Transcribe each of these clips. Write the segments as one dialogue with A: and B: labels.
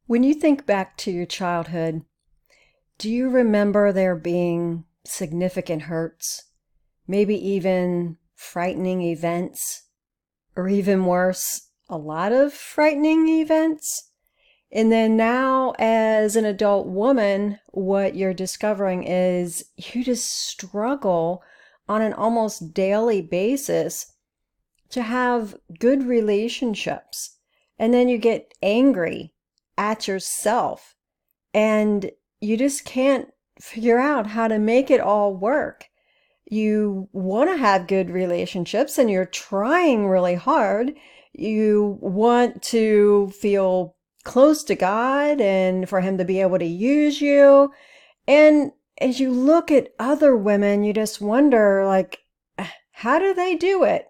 A: When you think back to your childhood, do you remember there being significant hurts, maybe even frightening events, or even worse, a lot of frightening events? And then now, as an adult woman, what you're discovering is you just struggle on an almost daily basis to have good relationships. And then you get angry at yourself and you just can't figure out how to make it all work. You want to have good relationships and you're trying really hard. You want to feel close to God and for Him to be able to use you. And as you look at other women, you just wonder, like, how do they do it?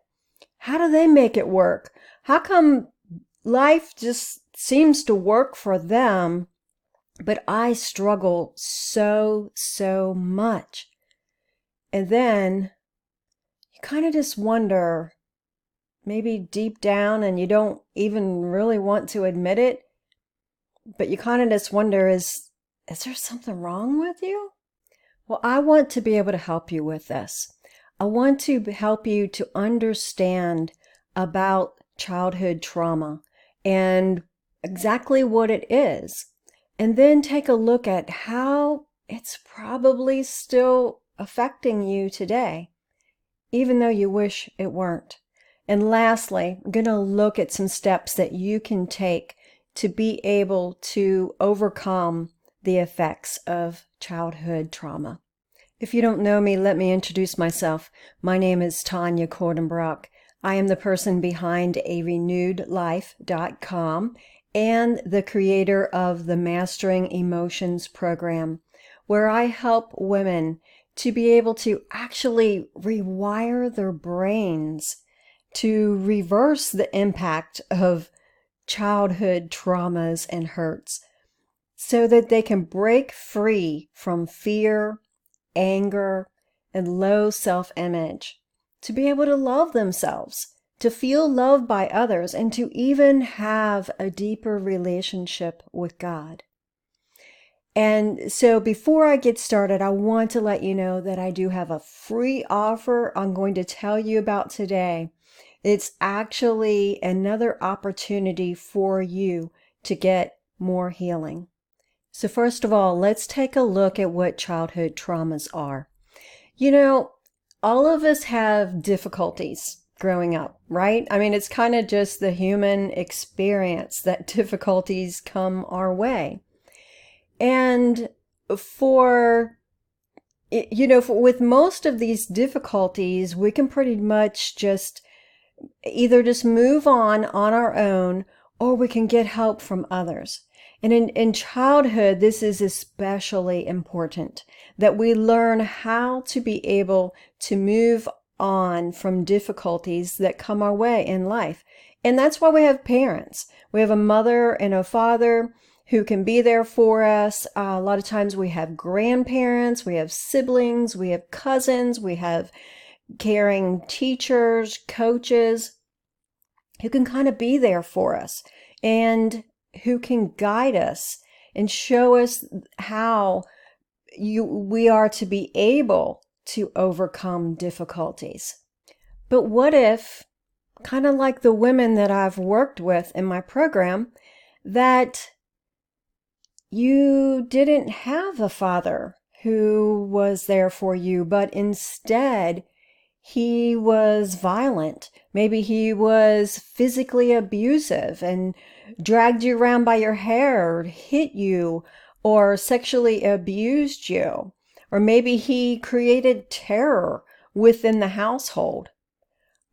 A: How do they make it work? How come life just seems to work for them, but I struggle so much? And then you kind of just wonder, maybe deep down, and you don't even really want to admit it, but you kind of just wonder, is there something wrong with you? Well, I want to be able to help you with this. I want to help you to understand about childhood trauma and exactly what it is, and then take a look at how it's probably still affecting you today, even though you wish it weren't. And lastly, I'm going to look at some steps that you can take to be able to overcome the effects of childhood trauma. If you don't know me, let me introduce myself. My name is Tawnya Kordenbrock. I am the person behind arenewedlife.com and the creator of the Mastering Emotions program, where I help women to be able to actually rewire their brains to reverse the impact of childhood traumas and hurts so that they can break free from fear, anger, and low self-image, to be able to love themselves, to feel loved by others, and to even have a deeper relationship with God. And so before I get started, I want to let you know that I do have a free offer I'm going to tell you about today. It's actually another opportunity for you to get more healing. So first of all, let's take a look at what childhood traumas are. You know, all of us have difficulties growing up, right? I mean, it's kind of just the human experience that difficulties come our way. And with most of these difficulties, we can pretty much just either just move on our own, or we can get help from others. And in childhood, this is especially important, that we learn how to be able to move on from difficulties that come our way in life. And that's why we have parents. We have a mother and a father who can be there for us. A lot of times we have grandparents, we have siblings, we have cousins, we have caring teachers, coaches who can kind of be there for us and who can guide us and show us how we are to be able to overcome difficulties. But what if, kind of like the women that I've worked with in my program, that you didn't have a father who was there for you, but instead he was violent. Maybe he was physically abusive and dragged you around by your hair, or hit you, or sexually abused you. Or maybe he created terror within the household.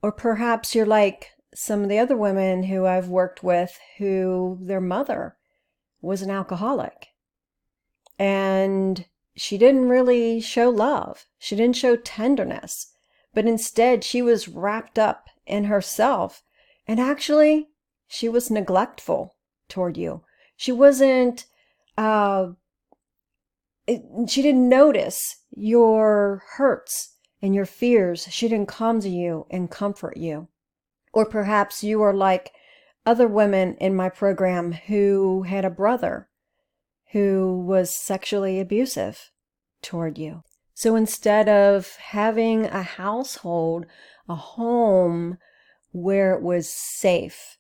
A: Or perhaps you're like some of the other women who I've worked with who their mother was an alcoholic. And she didn't really show love. She didn't show tenderness. But instead, she was wrapped up in herself. And actually, she was neglectful toward you. She wasn't, she didn't notice your hurts and your fears. She didn't come to you and comfort you. Or perhaps you are like other women in my program who had a brother who was sexually abusive toward you. So instead of having a household, a home where it was safe,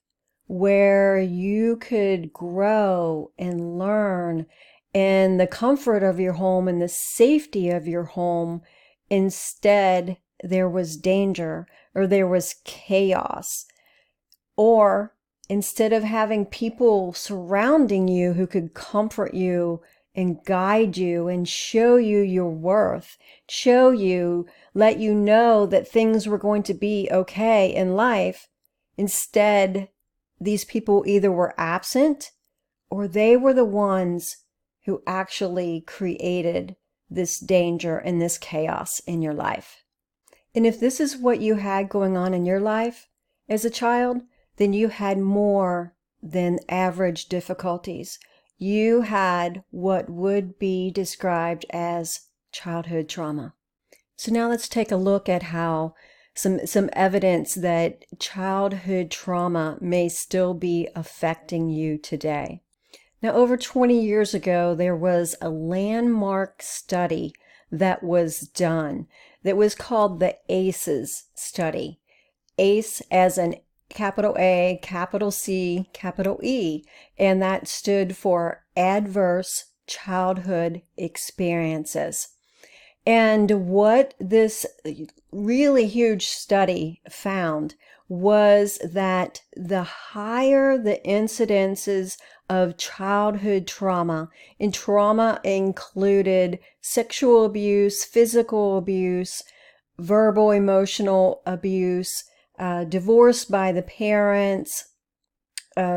A: where you could grow and learn in the comfort of your home and the safety of your home, instead there was danger or there was chaos. Or instead of having people surrounding you who could comfort you and guide you and show you your worth, let you know that things were going to be okay in life, instead, these people either were absent or they were the ones who actually created this danger and this chaos in your life. And if this is what you had going on in your life as a child, then you had more than average difficulties. You had what would be described as childhood trauma. So now let's take a look at how some evidence that childhood trauma may still be affecting you today. Now, over 20 years ago, there was a landmark study that was done that was called the ACEs study. ACE as in capital A, capital C, capital E, and that stood for Adverse Childhood Experiences. And what this really huge study found was that the higher the incidences of childhood trauma, and trauma included sexual abuse, physical abuse, verbal, emotional abuse, divorce by the parents,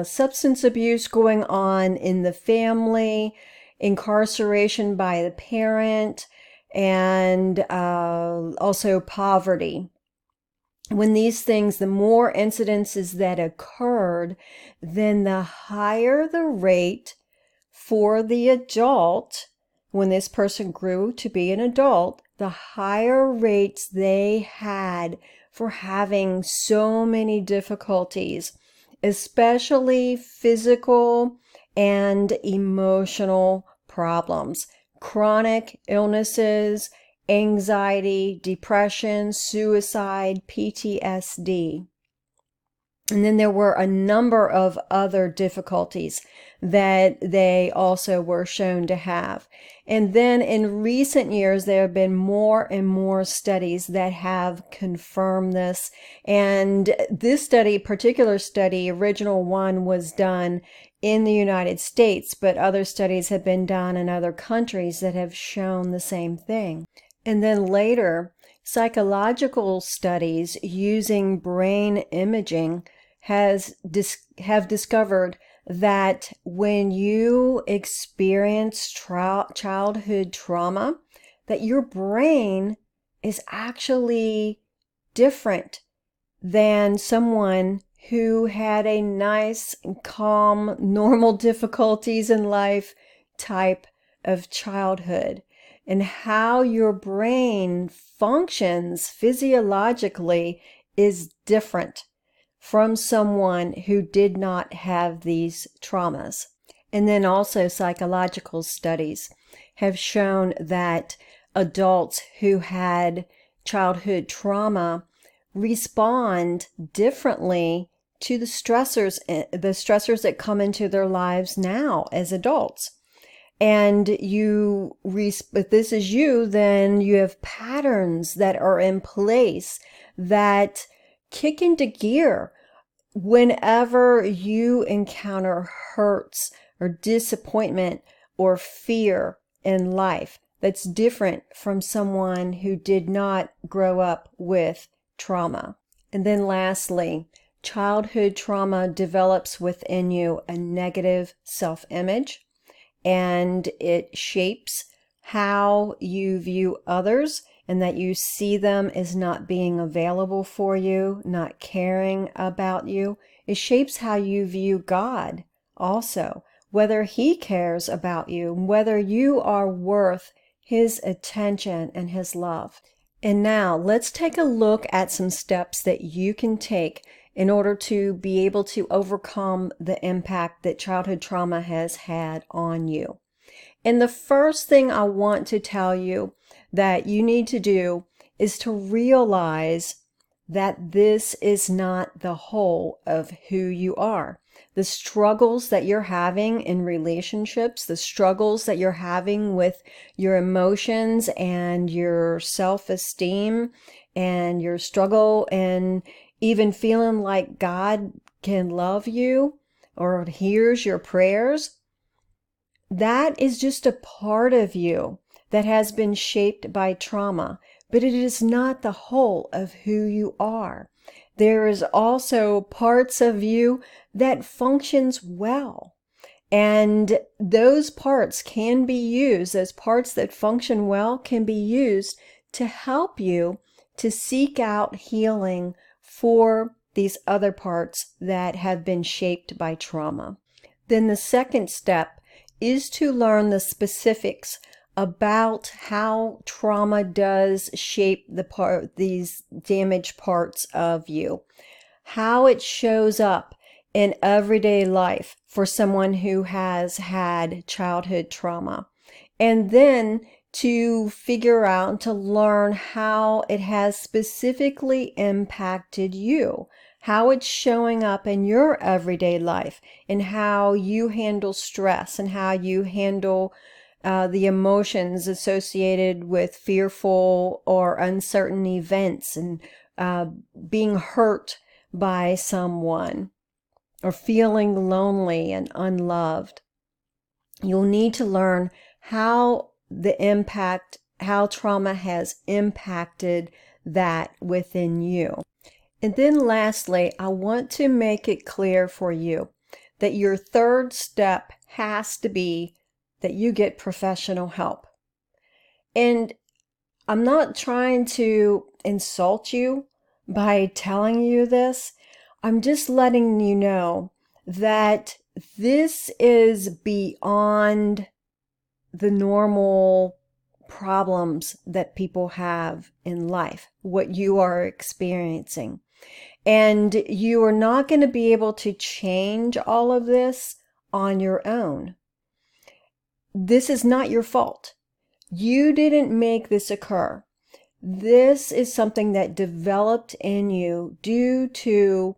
A: substance abuse going on in the family, incarceration by the parent, and also poverty. When these things, the more incidences that occurred, then the higher the rate for the adult. When this person grew to be an adult, the higher rates they had for having so many difficulties, especially physical and emotional problems, chronic illnesses, anxiety, depression, suicide, PTSD. And then there were a number of other difficulties that they also were shown to have. And then in recent years, there have been more and more studies that have confirmed this. And this study, particular study, original one, was done in the United States, but other studies have been done in other countries that have shown the same thing. And then later, psychological studies using brain imaging have discovered that when you experience childhood trauma, that your brain is actually different than someone who had a nice, calm, normal difficulties in life type of childhood. And how your brain functions physiologically is different from someone who did not have these traumas. And then also psychological studies have shown that adults who had childhood trauma respond differently to the stressors that come into their lives now as adults. And if this is you, then you have patterns that are in place that kick into gear whenever you encounter hurts or disappointment or fear in life. That's different from someone who did not grow up with trauma. And then lastly, childhood trauma develops within you a negative self-image. And it shapes how you view others, and that you see them as not being available for you, not caring about you. It shapes how you view God also, whether He cares about you, whether you are worth His attention and His love. And now let's take a look at some steps that you can take in order to be able to overcome the impact that childhood trauma has had on you. And the first thing I want to tell you that you need to do is to realize that this is not the whole of who you are. The struggles that you're having in relationships, the struggles that you're having with your emotions and your self-esteem and your struggle and even feeling like God can love you or hears your prayers, that is just a part of you that has been shaped by trauma, but it is not the whole of who you are. There is also parts of you that functions well. And those parts can be used, those parts that function well can be used to help you to seek out healing for these other parts that have been shaped by trauma. Then the second step is to learn the specifics about how trauma does shape these damaged parts of you, how it shows up in everyday life for someone who has had childhood trauma, and then to figure out, to learn how it has specifically impacted you, how it's showing up in your everyday life, and how you handle stress and how you handle the emotions associated with fearful or uncertain events and being hurt by someone or feeling lonely and unloved. You'll need to learn how trauma has impacted that within you. And then lastly, I want to make it clear for you that your third step has to be that you get professional help. And I'm not trying to insult you by telling you this. I'm just letting you know that this is beyond the normal problems that people have in life, what you are experiencing. And you are not going to be able to change all of this on your own. This is not your fault. You didn't make this occur. This is something that developed in you due to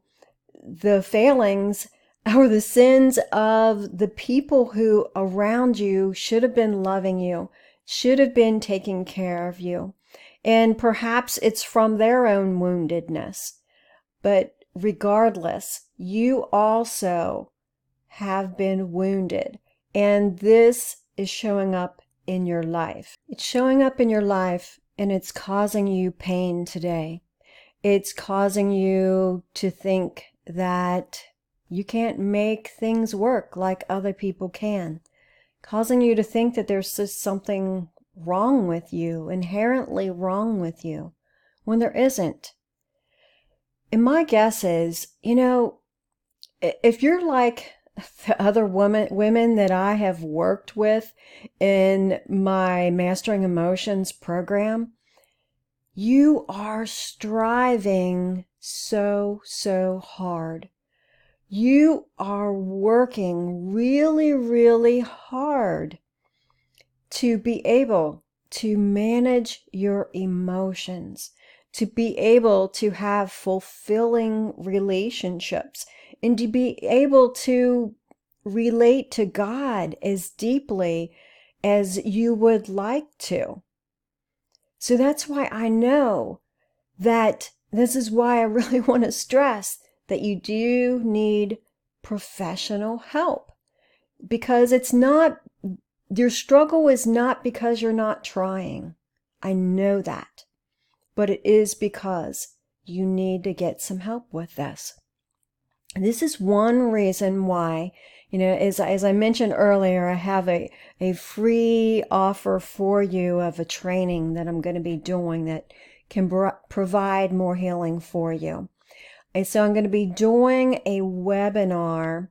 A: the failings or the sins of the people who around you should have been loving you, should have been taking care of you. And perhaps it's from their own woundedness. But regardless, you also have been wounded. And this is showing up in your life. It's showing up in your life and it's causing you pain today. It's causing you to think that you can't make things work like other people can. Causing you to think that there's just something wrong with you, inherently wrong with you, when there isn't. And my guess is, if you're like the other women that I have worked with in my Mastering Emotions program, you are striving so hard. You are working really, really hard to be able to manage your emotions, to be able to have fulfilling relationships, and to be able to relate to God as deeply as you would like to. So that's why I know that this is why I really want to stress that you do need professional help, because your struggle is not because you're not trying. I know that, but it is because you need to get some help with this. And this is one reason why, as I mentioned earlier, I have a free offer for you of a training that I'm going to be doing that can provide more healing for you. And so I'm going to be doing a webinar.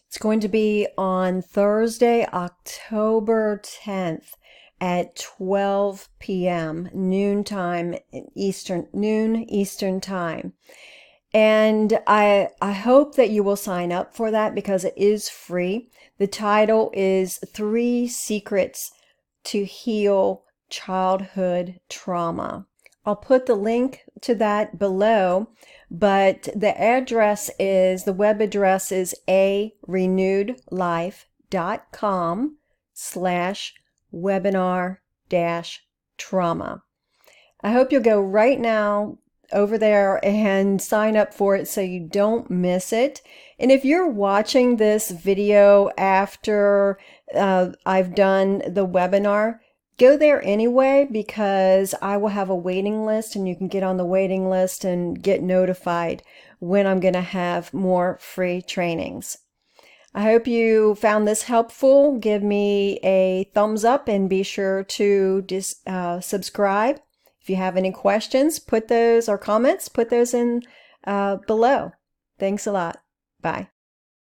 A: It's going to be on Thursday, October 10th at 12 p.m. noon Eastern time. And I hope that you will sign up for that because it is free. The title is 3 Secrets to Heal Childhood Trauma. I'll put the link to that below, but the web address is arenewedlife.com/webinar-trauma. I hope you'll go right now over there and sign up for it so you don't miss it. And if you're watching this video after I've done the webinar, go there anyway because I will have a waiting list and you can get on the waiting list and get notified when I'm going to have more free trainings. I hope you found this helpful. Give me a thumbs up and be sure to subscribe. If you have any questions, put those or comments, put those in below. Thanks a lot. Bye.